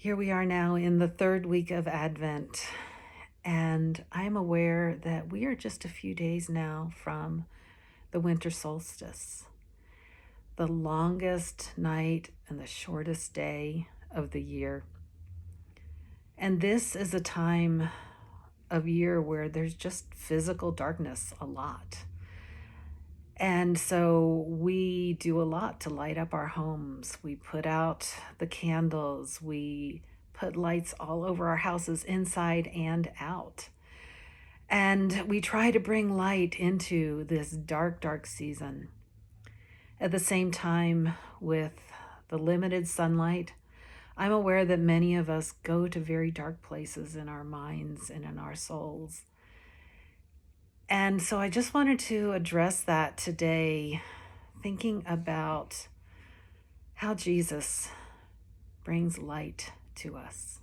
Here we are now in the third week of Advent, and I'm aware that we are just a few days now from the winter solstice, the longest night and the shortest day of the year. And this is a time of year where there's just physical darkness a lot. And so we do a lot to light up our homes. We put out the candles. We put lights all over our houses, inside and out. And we try to bring light into this dark, dark season. At the same time, with the limited sunlight, I'm aware that many of us go to very dark places in our minds and in our souls. And so I just wanted to address that today, thinking about how Jesus brings light to us.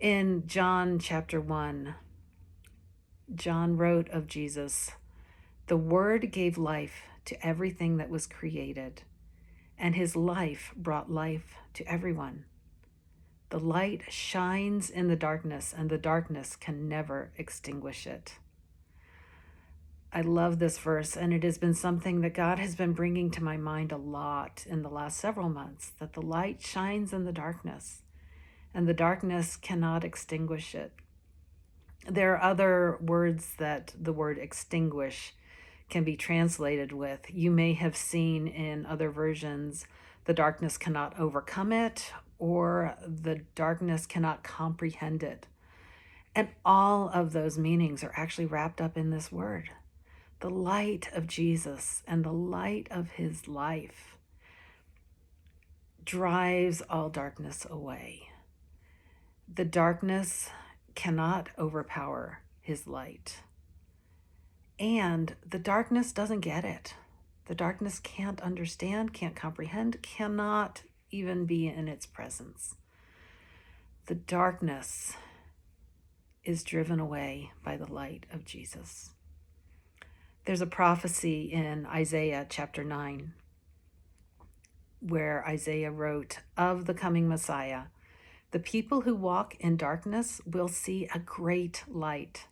In John chapter 1, John wrote of Jesus, "The Word gave life to everything that was created, and his life brought life to everyone. The light shines in the darkness, and the darkness can never extinguish it." I love this verse, and it has been something that God has been bringing to my mind a lot in the last several months, that the light shines in the darkness, and the darkness cannot extinguish it. There are other words that the word extinguish can be translated with. You may have seen in other versions, the darkness cannot overcome it, or the darkness cannot comprehend it. And all of those meanings are actually wrapped up in this word. The light of Jesus and the light of his life drives all darkness away. The darkness cannot overpower his light. And the darkness doesn't get it. The darkness can't understand, can't comprehend, cannot even be in its presence. The darkness is driven away by the light of Jesus. There's a prophecy in Isaiah chapter 9 where Isaiah wrote of the coming Messiah, "The people who walk in darkness will see a great light.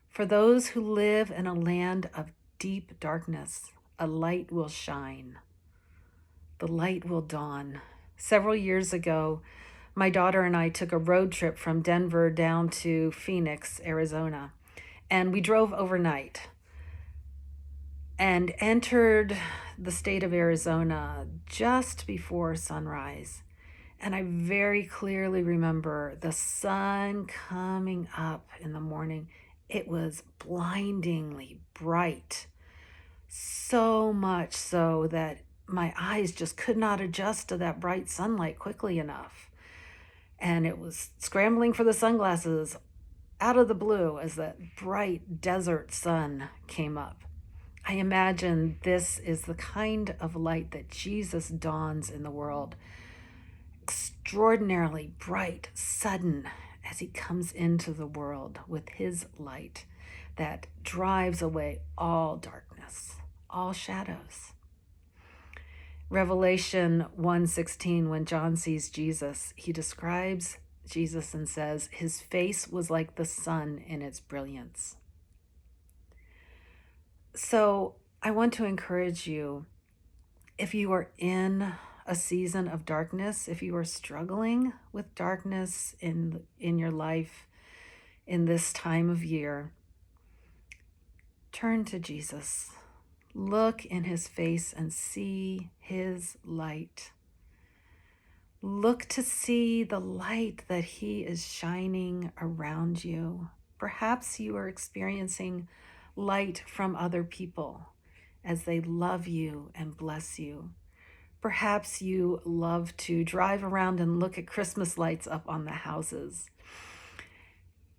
For those who live in a land of deep darkness, a light will shine. The light will dawn." Several years ago, my daughter and I took a road trip from Denver down to Phoenix, Arizona, and we drove overnight and entered the state of Arizona just before sunrise. And I very clearly remember the sun coming up in the morning. It was blindingly bright, so much so that my eyes just could not adjust to that bright sunlight quickly enough. And it was scrambling for the sunglasses out of the blue as that bright desert sun came up. I imagine this is the kind of light that Jesus dawns in the world. Extraordinarily bright, sudden, as he comes into the world with his light that drives away all darkness, all shadows. Revelation 1:16, when John sees Jesus, he describes Jesus and says, "His face was like the sun in its brilliance." So I want to encourage you, if you are in a season of darkness, if you are struggling with darkness in your life in this time of year, turn to Jesus. Look in his face and see his light. Look to see the light that he is shining around you. Perhaps you are experiencing light from other people as they love you and bless you. Perhaps you love to drive around and look at Christmas lights up on the houses.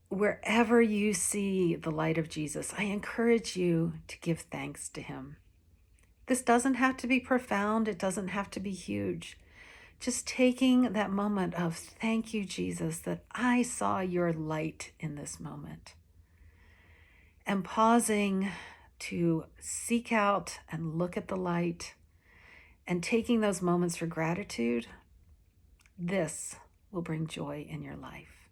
Wherever you see the light of Jesus, I encourage you to give thanks to him. This doesn't have to be profound. It doesn't have to be huge. Just taking that moment of, "Thank you, Jesus, that I saw your light in this moment." And pausing to seek out and look at the light and taking those moments for gratitude. This will bring joy in your life.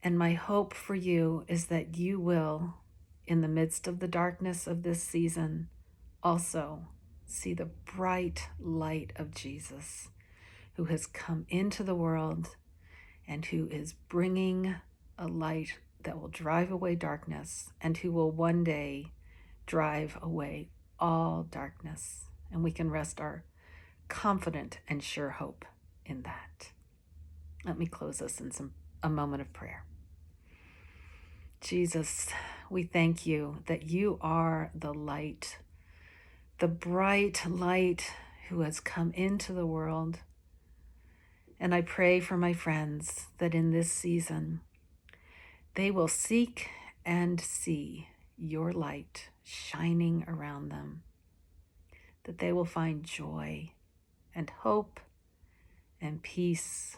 And my hope for you is that you will, in the midst of the darkness of this season, also see the bright light of Jesus, who has come into the world and who is bringing a light that will drive away darkness and who will one day drive away all darkness. And we can rest our confident and sure hope in that. Let me close us in a moment of prayer. Jesus, we thank you that you are the light, the bright light who has come into the world. And I pray for my friends that in this season, they will seek and see your light shining around them, that they will find joy and hope and peace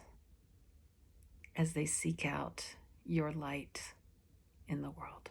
as they seek out your light in the world.